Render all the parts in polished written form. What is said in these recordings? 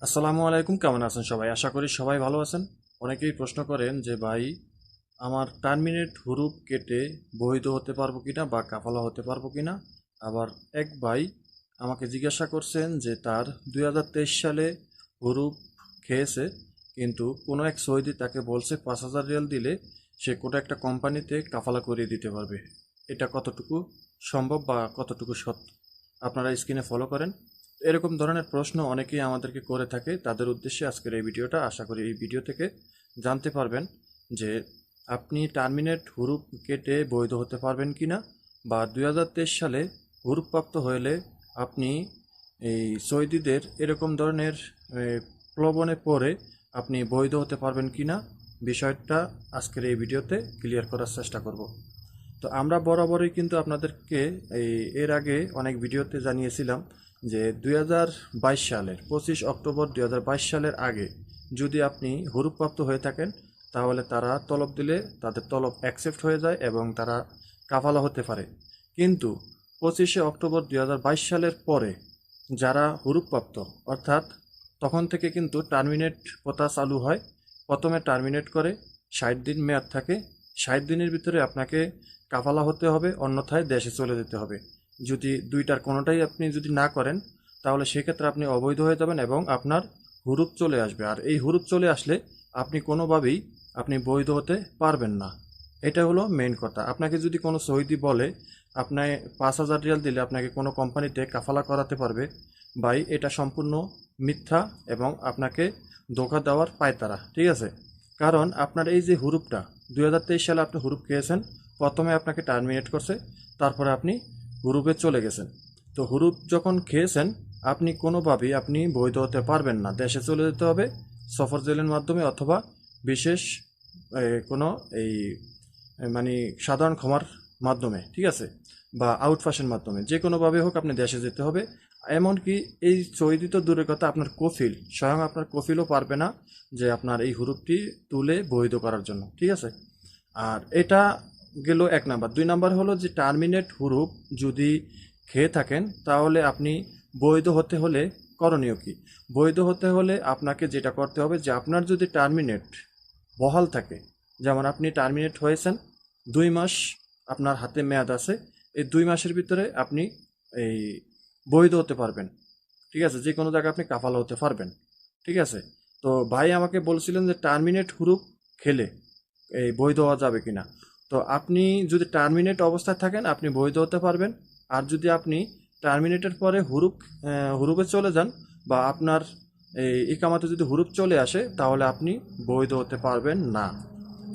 আসসালামু আলাইকুম, কেমন আছেন সবাই? আশা করি সবাই ভালো আছেন। অনেকেই প্রশ্ন করেন যে ভাই, আমার টার্মিনেট হুরুপ কেটে বৈধ হতে পারবো কিনা বা কাফালা হতে পারবো কিনা। আবার এক ভাই আমাকে জিজ্ঞাসা করছেন যে তার 2023 সালে হুরুপ খেয়েছে, কিন্তু কোনো এক সৌদি তাকে বলছে 5,000 রিয়াল দিলে সে কোনো একটা কোম্পানিতে কাফালা করিয়ে দিতে পারবে। এটা কতটুকু সম্ভব বা কতটুকু সত্য, আপনারা স্ক্রিনে ফলো করেন। এরকম ধরনের প্রশ্ন অনেকেই আমাদেরকে করে থাকে, তাদের উদ্দেশ্যে আজকের এই ভিডিওটা। আশা করি এই ভিডিও থেকে জানতে পারবেন যে আপনি টার্মিনেট হুরুপ কেটে বৈধ হতে পারবেন কিনা, বা 2023 সালে হুরুপপ্রাপ্ত হলে আপনি এই সৌদিদের এরকম ধরনের প্রলোভনে পড়ে আপনি বৈধ হতে পারবেন কিনা, বিষয়টা আজকের এই ভিডিওতে ক্লিয়ার করার চেষ্টা করব। তো আমরা বরাবরই কিন্তু আপনাদেরকে এর আগে অনেক ভিডিওতে জানিয়েছিলাম যে 2022 সালের 25 অক্টোবর 2022 সালের আগে যদি আপনি হুরুপপ্রাপ্ত হয়ে থাকেন, তাহলে তারা তলব দিলে তাদের তলব অ্যাকসেপ্ট হয়ে যায় এবং তারা কাফালা হতে পারে। কিন্তু 25শে অক্টোবর 2022 সালের পরে যারা হুরুপপ্রাপ্ত, অর্থাৎ তখন থেকে কিন্তু টার্মিনেট প্রথা চালু হয়। প্রথমে টার্মিনেট করে 60 দিন মেয়াদ থাকে। 60 দিনের ভিতরে আপনাকে কাফালা হতে হবে, অন্যথায় দেশে চলে যেতে হবে। যদি দুইটার কোনোটাই আপনি যদি না করেন, তাহলে সেক্ষেত্রে আপনি অবৈধ হয়ে যাবেন এবং আপনার হুরুপ চলে আসবে। আর এই হুরুপ চলে আসলে আপনি কোনোভাবেই আপনি বৈধ হতে পারবেন না। এটা হলো মেইন কথা। আপনাকে যদি কোনো সৌদি বলে আপনি 5,000 রিয়াল দিলে আপনাকে কোনো কোম্পানিতে কাফালা করাতে পারবে, ভাই এটা সম্পূর্ণ মিথ্যা এবং আপনাকে ধোঁকা দেওয়ার পায়তারা, ঠিক আছে? কারণ আপনার এই যে হুরুপটা 2023 সালে আপনি হুরুপ খেয়েছেন, প্রথমে আপনাকে টার্মিনেট করছে, তারপরে আপনি হুরুপে চলে গেছেন। তো হুরুপ যখন খেয়েছেন, আপনি কোনোভাবেই আপনি বৈধ হতে পারবেন না। দেশে চলে যেতে হবে সফর জেলের মাধ্যমে, অথবা বিশেষ কোনো এই মানে সাধারণ ক্ষমার মাধ্যমে, ঠিক আছে, বা আউটপাসের মাধ্যমে, যে কোনোভাবে হোক আপনি দেশে যেতে হবে। এমনকি এই সৌদি তো দূরের কথা, আপনার কফিল, স্বয়ং আপনার কফিলও পারবে না যে আপনার এই হুরুপটি তুলে বৈধ করার জন্য, ঠিক আছে? আর এটা গেল এক নাম্বার। দুই নাম্বার হলো যে টার্মিনেট হুরুপ যদি খেয়ে থাকেন, তাহলে আপনি বৈধ হতে হলে করণীয় কি? বৈধ হতে হলে আপনাকে যেটা করতে হবে যে আপনার যদি টার্মিনেট বহাল থাকে, যেমন আপনি টার্মিনেট হয়েছেন 2 মাস আপনার হাতে মেয়াদ আছে, এই 2 মাসের ভিতরে আপনি এই বৈধ হতে পারবেন, ঠিক আছে? যে কোনো জায়গায় আপনি কাফালা হতে পারবেন, ঠিক আছে? তো ভাই আমাকে বলছিলেন যে টার্মিনেট হুরুপ খেলে এই বৈধ হওয়া যাবে কিনা। তো আপনি যদি টার্মিনেট অবস্থায় থাকেন আপনি বৈধ হতে পারবেন। আর যদি আপনি টার্মিনেটের পরে হুরুপে চলে যান, বা আপনার এই ইকামাতে যদি হুরুপ চলে আসে, তাহলে আপনি বৈধ হতে পারবেন না।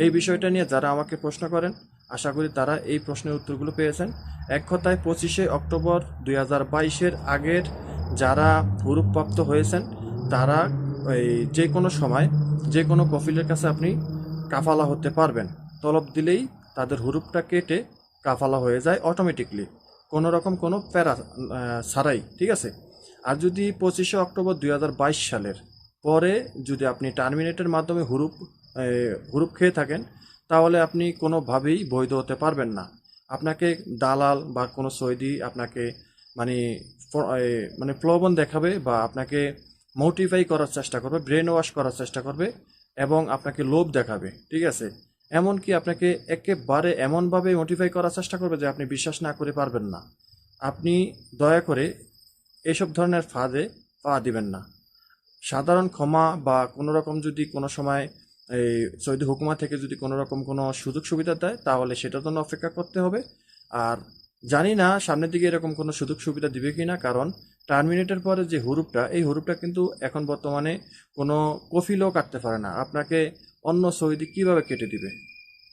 এই বিষয়টা নিয়ে যারা আমাকে প্রশ্ন করেন, আশা করি তারা এই প্রশ্নের উত্তরগুলো পেয়েছেন। এক কথায় 25শে অক্টোবর 2022-এর আগের যারা হুরুপপ্রাপ্ত হয়েছেন, তারা এই যে কোনো সময় যে কোনো কফিলের কাছে আপনি কাফালা হতে পারবেন। তলব দিলেই তাদের হুরুপটা কেটে কাফালা হয়ে যায় অটোমেটিকলি, কোনো রকম কোনো প্যারা ছাড়াই, ঠিক আছে? আর যদি 25শে অক্টোবর 2022 সালের পরে যদি আপনি টার্মিনেটের মাধ্যমে হুরুপ খেয়ে থাকেন, তাহলে আপনি কোনোভাবেই বৈধ হতে পারবেন না। আপনাকে দালাল বা কোনো সৌদি আপনাকে মানে মানে প্রলোভন দেখাবে, বা আপনাকে মোটিফাই করার চেষ্টা করবে, ব্রেন ওয়াশ করার চেষ্টা করবে, এবং আপনাকে লোভ দেখাবে, ঠিক আছে? এমনকি আপনাকে একেবারে এমনভাবে মোটিফাই করার চেষ্টা করবে যে আপনি বিশ্বাস না করে পারবেন না। আপনি দয়া করে এসব ধরনের ফাঁদে পা দিবেন না। সাধারণ ক্ষমা বা কোনো রকম যদি কোনো সময় এই সৌদি হুকুমা থেকে যদি কোনো রকম কোনো সুযোগ সুবিধা দেয়, তাহলে সেটার জন্য অপেক্ষা করতে হবে। আর জানি না সামনের দিকে এরকম কোনো সুযোগ সুবিধা দিবে কিনা, কারণ টার্মিনেটের পরে যে হুরুপটা, এই হুরুপটা কিন্তু এখন বর্তমানে কোনো কফিলও কাটতে পারে না। আপনাকে অন্য সৌদি কিভাবে কেটে দিবে?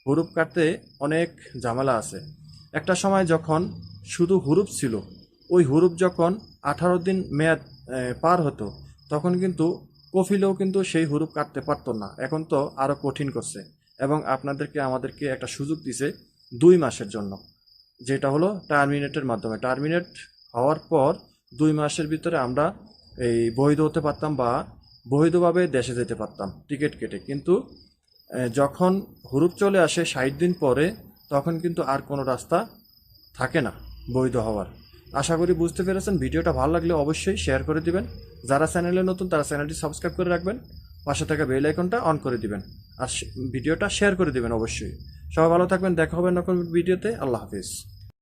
হুরুপ কাটতে অনেক ঝামেলা আছে। একটা সময় যখন শুধু হুরুপ ছিল, ওই হুরুপ যখন 18 দিন মেয়াদ পার হতো, তখন কিন্তু কফিলেও কিন্তু সেই হুরুপ কাটতে পারতো না। এখন তো আরও কঠিন করছে, এবং আমাদেরকে একটা সুযোগ দিছে 2 মাসের জন্য, যেটা হলো টার্মিনেটের মাধ্যমে। টার্মিনেট হওয়ার পর 2 মাসের ভিতরে আমরা এই বৈধ হতে পারতাম, বা বৈধভাবে দেশে যেতে পারতাম টিকিট কেটে। কিন্তু যখন হুরুপ চলে আসে 60 দিন পরে, তখন কিন্তু আর কোনো রাস্তা থাকে না বৈধ হওয়ার। আশা করি বুঝতে পেরেছেন। ভিডিওটা ভালো লাগলে অবশ্যই শেয়ার করে দিবেন। যারা চ্যানেলে নতুন তারা চ্যানেলটি সাবস্ক্রাইব করে রাখবেন, পাশে থাকা বেল আইকনটা অন করে দিবেন, আর ভিডিওটা শেয়ার করে দিবেন অবশ্যই। সবাই ভালো থাকবেন, দেখা হবে নতুন ভিডিওতে। আল্লাহ হাফিজ।